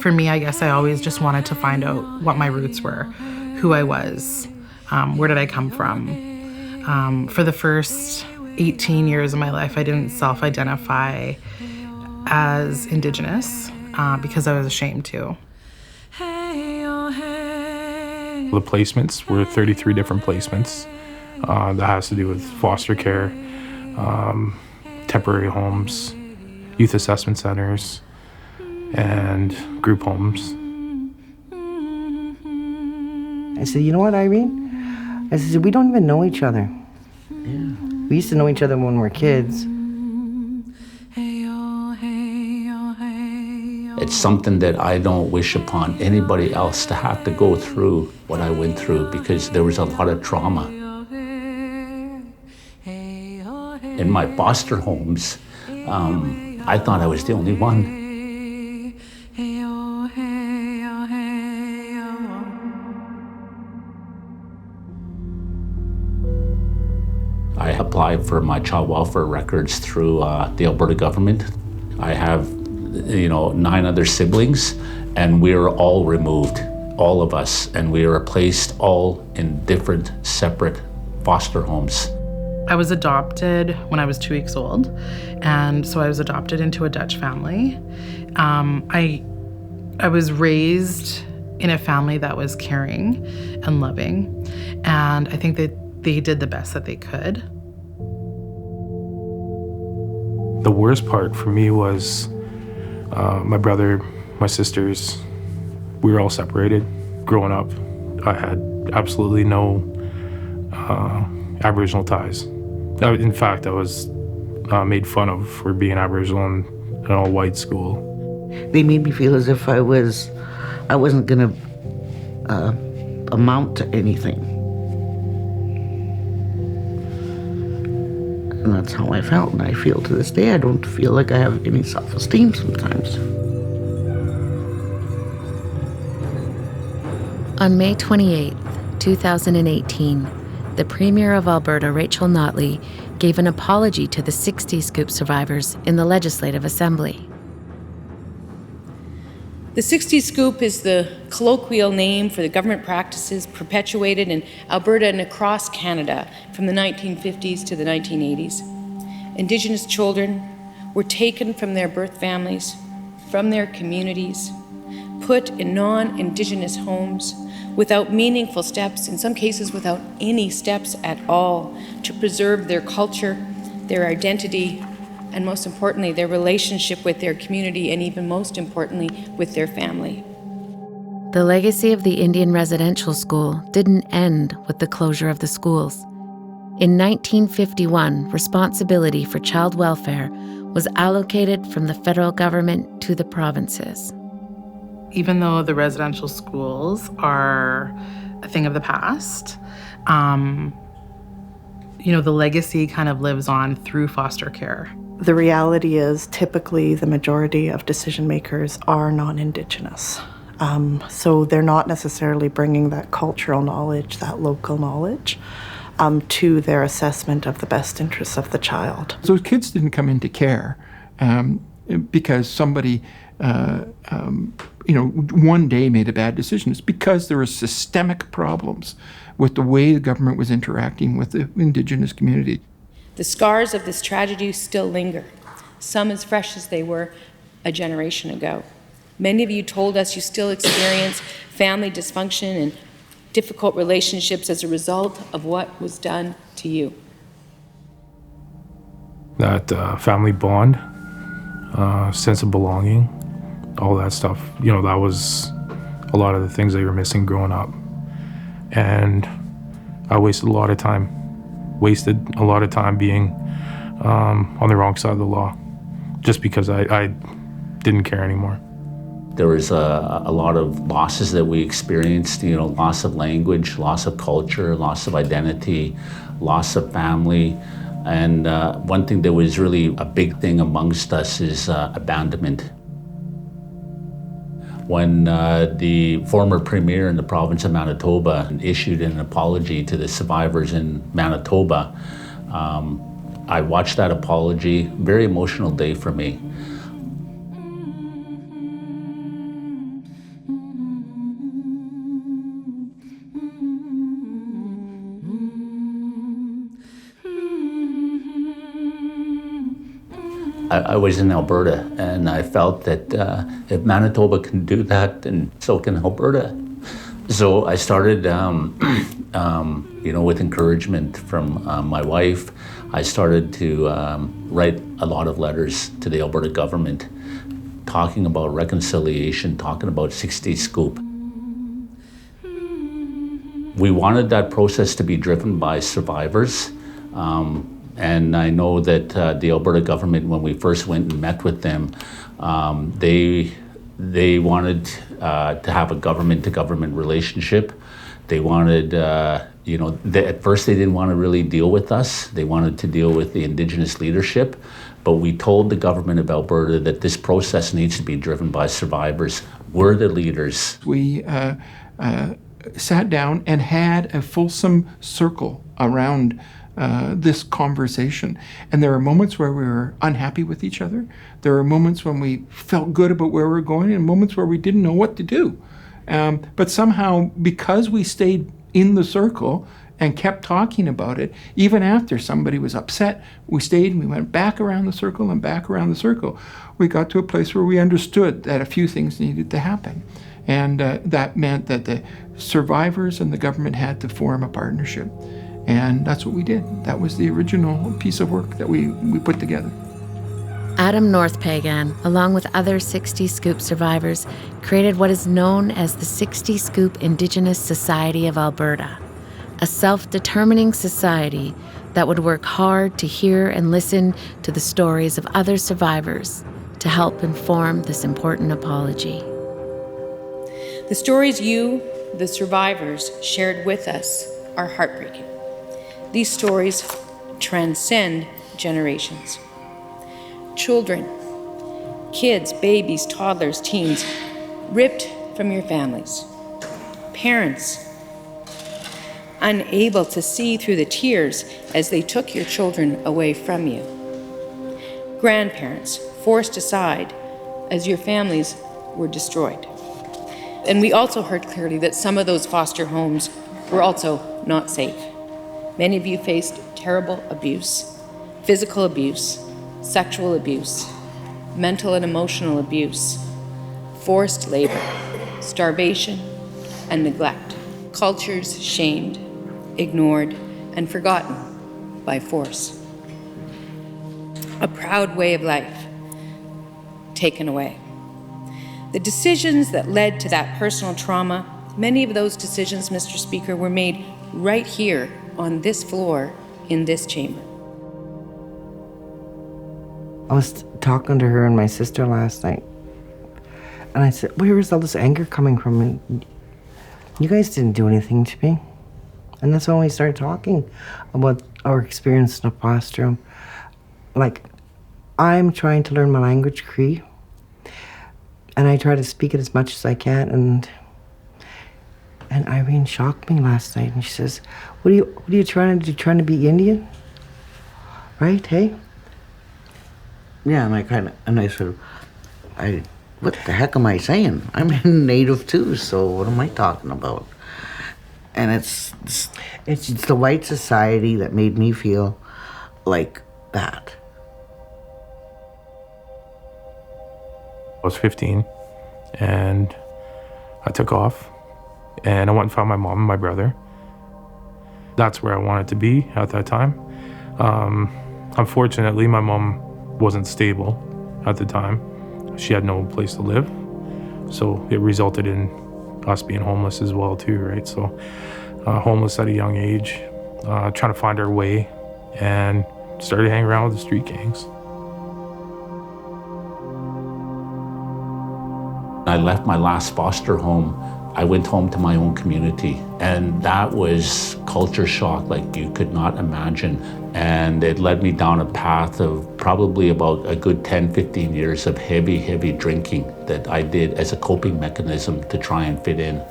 For me, I guess I always just wanted to find out what my roots were, who I was, where did I come from. For the first 18 years of my life, I didn't self-identify as Indigenous because I was ashamed to. The placements were 33 different placements. That has to do with foster care, temporary homes, youth assessment centers, and group homes. I said, you know what, Irene? I said, we don't even know each other. Yeah. We used to know each other when we were kids. It's something that I don't wish upon anybody else to have to go through what I went through, because there was a lot of trauma. In my foster homes, I thought I was the only one. I applied for my child welfare records through the Alberta Government. I have 9 other siblings, and we were all removed, all of us, and we were placed all in different, separate foster homes. I was adopted when I was 2 weeks old, and so I was adopted into a Dutch family. I was raised in a family that was caring and loving, and I think that they did the best that they could. The worst part for me was my brother, my sisters, we were all separated. Growing up, I had absolutely no Aboriginal ties. In fact, I was made fun of for being Aboriginal in an all-white school. They made me feel as if I wasn't gonna amount to anything. And that's how I felt, and I feel to this day. I don't feel like I have any self-esteem sometimes. On May 28, 2018, the Premier of Alberta, Rachel Notley, gave an apology to the Sixties Scoop survivors in the Legislative Assembly. The Sixties Scoop is the colloquial name for the government practices perpetuated in Alberta and across Canada from the 1950s to the 1980s. Indigenous children were taken from their birth families, from their communities, put in non-Indigenous homes without meaningful steps, in some cases without any steps at all, to preserve their culture, their identity, and most importantly, their relationship with their community, and even most importantly, with their family. The legacy of the Indian residential school didn't end with the closure of the schools. In 1951, responsibility for child welfare was allocated from the federal government to the provinces. Even though the residential schools are a thing of the past, the legacy kind of lives on through foster care. The reality is typically the majority of decision makers are non-Indigenous. So they're not necessarily bringing that cultural knowledge, that local knowledge, to their assessment of the best interests of the child. Those kids didn't come into care because somebody, one day made a bad decision. It's because there were systemic problems with the way the government was interacting with the Indigenous community. The scars of this tragedy still linger, some as fresh as they were a generation ago. Many of you told us you still experience family dysfunction and difficult relationships as a result of what was done to you. That family bond, sense of belonging, all that stuff, that was a lot of the things that you were missing growing up. And I wasted a lot of time being on the wrong side of the law, just because I didn't care anymore. There was a lot of losses that we experienced, loss of language, loss of culture, loss of identity, loss of family. And one thing that was really a big thing amongst us is abandonment. when the former premier in the province of Manitoba issued an apology to the survivors in Manitoba. I watched that apology, very emotional day for me. I was in Alberta, and I felt that if Manitoba can do that, then so can Alberta. So I started, with encouragement from my wife, I started to write a lot of letters to the Alberta Government, talking about reconciliation, talking about Sixties Scoop. We wanted that process to be driven by survivors. And I know that the Alberta Government, when we first went and met with them, they wanted to have a government-to-government relationship. They wanted, at first they didn't want to really deal with us. They wanted to deal with the Indigenous leadership. But we told the government of Alberta that this process needs to be driven by survivors. We're the leaders. We sat down and had a fulsome circle around this conversation. And there are moments where we were unhappy with each other. There are moments when we felt good about where we're going, and moments where we didn't know what to do. But somehow, because we stayed in the circle and kept talking about it, even after somebody was upset, we stayed and we went back around the circle and back around the circle. We got to a place where we understood that a few things needed to happen. And that meant that the survivors and the government had to form a partnership. And that's what we did. That was the original piece of work that we put together. Adam North Peigan, along with other 60 Scoop survivors, created what is known as the 60 Scoop Indigenous Society of Alberta, a self-determining society that would work hard to hear and listen to the stories of other survivors to help inform this important apology. The stories you, the survivors, shared with us are heartbreaking. These stories transcend generations. Children, kids, babies, toddlers, teens, ripped from your families. Parents, unable to see through the tears as they took your children away from you. Grandparents, forced aside as your families were destroyed. And we also heard clearly that some of those foster homes were also not safe. Many of you faced terrible abuse, physical abuse, sexual abuse, mental and emotional abuse, forced labor, starvation, and neglect. Cultures shamed, ignored, and forgotten by force. A proud way of life taken away. The decisions that led to that personal trauma, many of those decisions, Mr. Speaker, were made right here on this floor in this chamber. I was talking to her and my sister last night, and I said, where is all this anger coming from? And you guys didn't do anything to me. And that's when we started talking about our experience in the foster home. Like, I'm trying to learn my language, Cree, and I try to speak it as much as I can, and Irene shocked me last night, and she says, what are you trying to do? Trying to be Indian? Right, hey? Yeah, and I said, what the heck am I saying? I'm a native too, so what am I talking about? And it's the white society that made me feel like that. I was 15, and I took off, and I went and found my mom and my brother. That's where I wanted to be at that time. Unfortunately, my mom wasn't stable at the time. She had no place to live, so it resulted in us being homeless as well too, right? So homeless at a young age, trying to find our way, and started hanging around with the street gangs. I left my last foster home I went home to my own community, and that was culture shock like you could not imagine. And it led me down a path of probably about a good 10, 15 years of heavy drinking that I did as a coping mechanism to try and fit in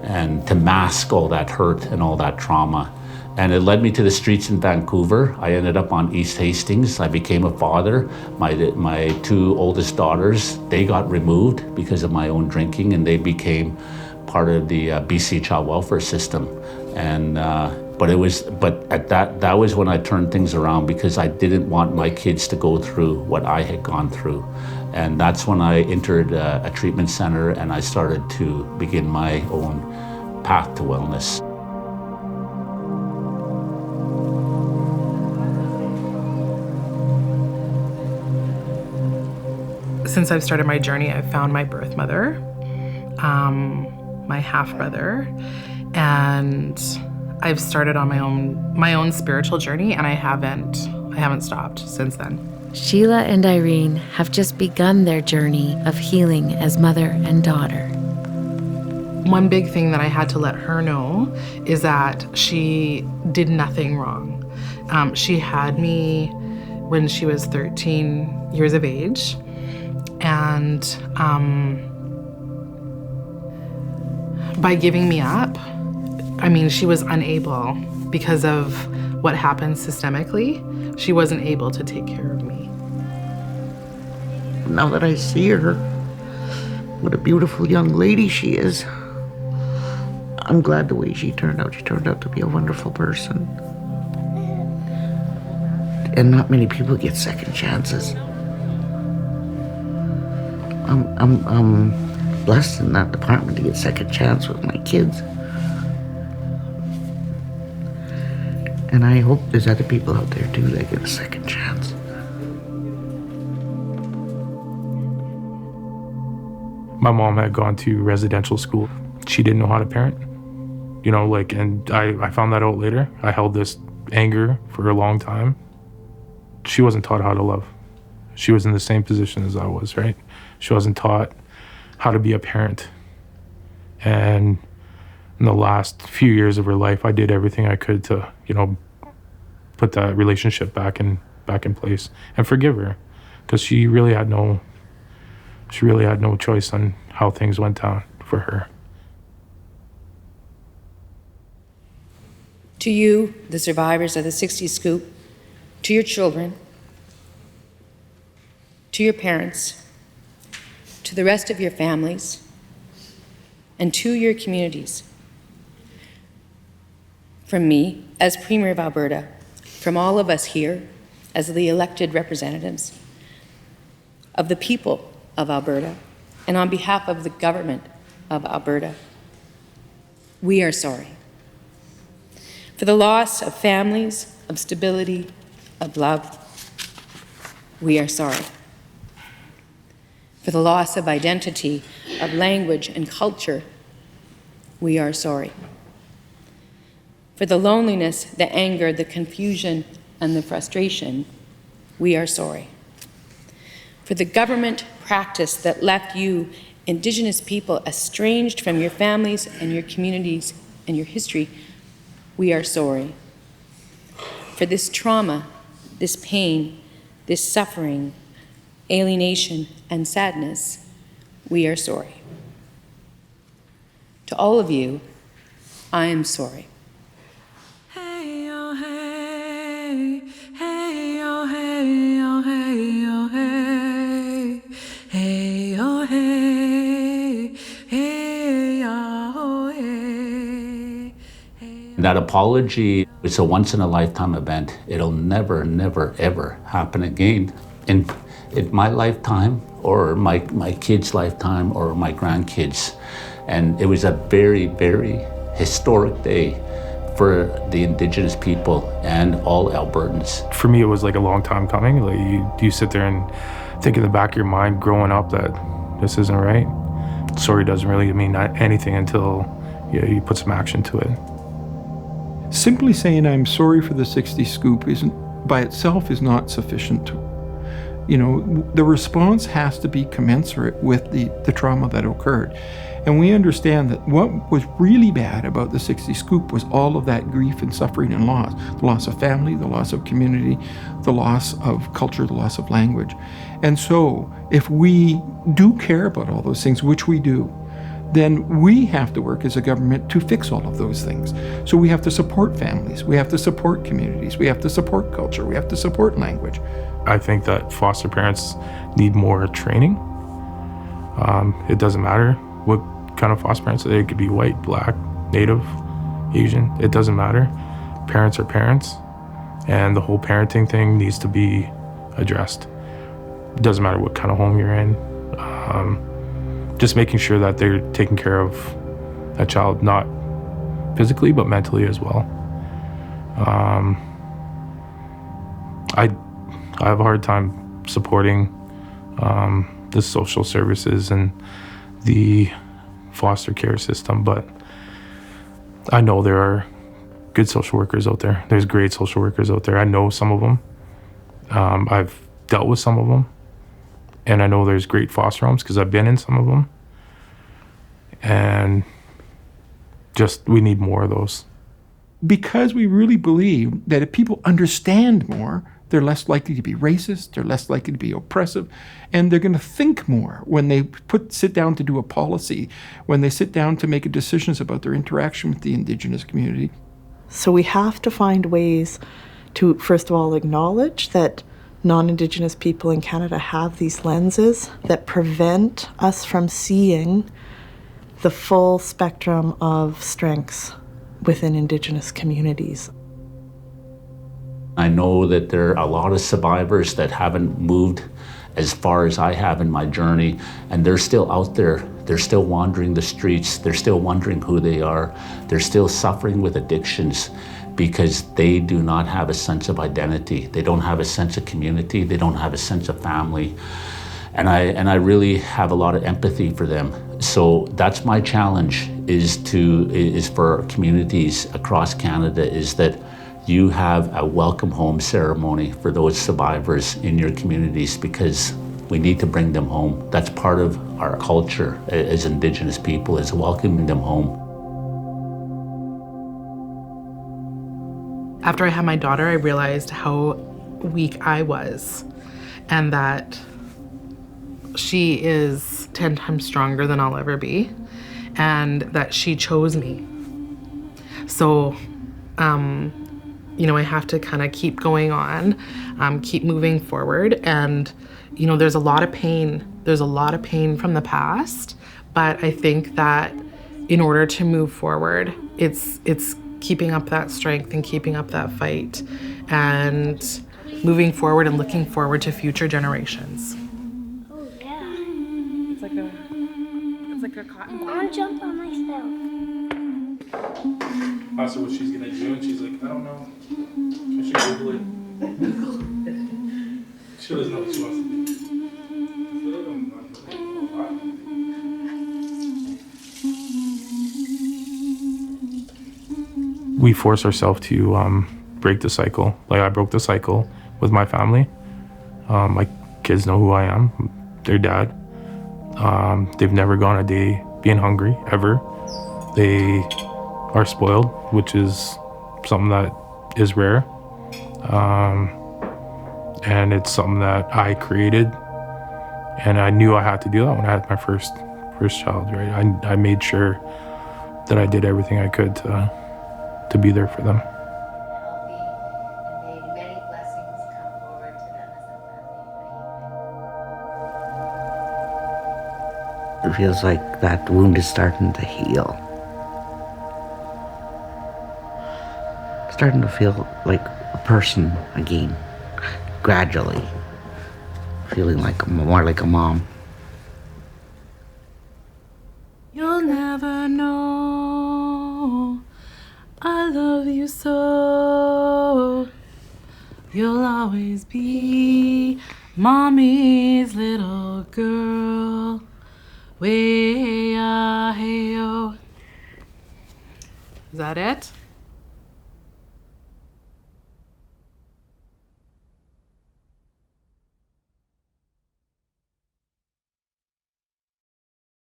and to mask all that hurt and all that trauma. And it led me to the streets in Vancouver. I ended up on East Hastings. I became a father. My two oldest daughters, they got removed because of my own drinking, and they became part of the BC child welfare system. And that was when I turned things around, because I didn't want my kids to go through what I had gone through. And that's when I entered a treatment center, and I started to begin my own path to wellness. Since I've started my journey, I've found my birth mother, my half-brother, and I've started on my own spiritual journey, and I haven't stopped since then. Shiela and Irene have just begun their journey of healing as mother and daughter. One big thing that I had to let her know is that she did nothing wrong. She had me when she was 13 years of age. And by giving me up, I mean, she was unable, because of what happened systemically, she wasn't able to take care of me. Now that I see her, what a beautiful young lady she is. I'm glad the way she turned out. She turned out to be a wonderful person. And not many people get second chances. I'm blessed in that department to get second chance with my kids. And I hope there's other people out there too that get a second chance. My mom had gone to residential school. She didn't know how to parent, and I found that out later. I held this anger for a long time. She wasn't taught how to love. She was in the same position as I was, right? She wasn't taught how to be a parent. And in the last few years of her life, I did everything I could to, put that relationship back in place and forgive her, because she really had no choice on how things went down for her. To you, the survivors of the 60s Scoop, to your children, to your parents, to the rest of your families, and to your communities. From me, as Premier of Alberta, from all of us here, as the elected representatives of the people of Alberta, and on behalf of the government of Alberta, we are sorry for the loss of families, of stability, of love. We are sorry for the loss of identity, of language and culture. We are sorry for the loneliness, the anger, the confusion, and the frustration. We are sorry for the government practice that left you, Indigenous people, estranged from your families and your communities and your history. We are sorry for this trauma, this pain, this suffering, alienation, and sadness. We are sorry. To all of you, I am sorry. Hey, oh, hey, hey, oh, hey, oh, hey, oh, hey, hey, oh, hey, hey, oh, hey. That apology, it's a once-in-a-lifetime event. It'll never, never, ever happen again in my lifetime, or my kids' lifetime, or my grandkids. And it was a very, very historic day for the Indigenous people and all Albertans. For me, it was like a long time coming. Like you sit there and think in the back of your mind growing up that this isn't right. Sorry doesn't really mean anything until you put some action to it. Simply saying I'm sorry for the 60 Scoop by itself is not sufficient. The response has to be commensurate with the trauma that occurred. And we understand that what was really bad about the 60 Scoop was all of that grief and suffering and loss. The loss of family, the loss of community, the loss of culture, the loss of language. And so if we do care about all those things, which we do, then we have to work as a government to fix all of those things. So we have to support families, we have to support communities, we have to support culture, we have to support language. I think that foster parents need more training. It doesn't matter what kind of foster parents. They could be white, black, Native, Asian. It doesn't matter. Parents are parents, and the whole parenting thing needs to be addressed. It doesn't matter what kind of home you're in. Just making sure that they're taking care of a child, not physically, but mentally as well. I have a hard time supporting the social services and the foster care system, but I know there are good social workers out there. There's great social workers out there. I know some of them. I've dealt with some of them, and I know there's great foster homes because I've been in some of them, and just we need more of those. Because we really believe that if people understand more, they're less likely to be racist, they're less likely to be oppressive, and they're going to think more when they sit down to do a policy, when they sit down to make decisions about their interaction with the Indigenous community. So we have to find ways to, first of all, acknowledge that non-Indigenous people in Canada have these lenses that prevent us from seeing the full spectrum of strengths within Indigenous communities. I know that there are a lot of survivors that haven't moved as far as I have in my journey, and they're still out there. They're still wandering the streets. They're still wondering who they are. They're still suffering with addictions because they do not have a sense of identity. They don't have a sense of community. They don't have a sense of family. And I really have a lot of empathy for them. So that's my challenge is for communities across Canada, is that you have a welcome home ceremony for those survivors in your communities, because we need to bring them home. That's part of our culture as Indigenous people, is welcoming them home. After I had my daughter, I realized how weak I was, and that she is 10 times stronger than I'll ever be, and that she chose me. So, I have to kind of keep going on, keep moving forward. And, there's a lot of pain. There's a lot of pain from the past, but I think that in order to move forward, it's keeping up that strength and keeping up that fight and moving forward and looking forward to future generations. Oh yeah. It's like a cotton ball. I want to jump on myself. Asked her what she's gonna do, and she's like, I don't know. I should Google it. She doesn't know what she wants to do. We force ourselves to break the cycle. Like, I broke the cycle with my family. My kids know who I am, their dad. They've never gone a day being hungry, ever. They are spoiled, which is something that is rare. And it's something that I created, and I knew I had to do that when I had my first child, right? I made sure that I did everything I could to be there for them. Healthy, and may many blessings come forward to them as a family. It feels like that wound is starting to heal. Starting to feel like a person again, gradually. Feeling like more like a mom. You'll never know I love you so. You'll always be mommy's little girl. Way-ah-hey-oh. Is that it?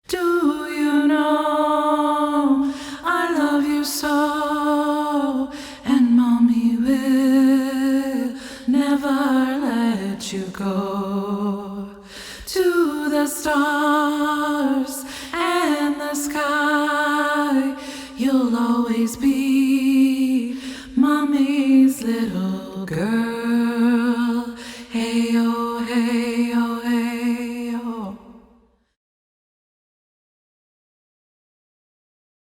Do you know so, and mommy will never let you go. To the stars and the sky, you'll always be mommy's little girl.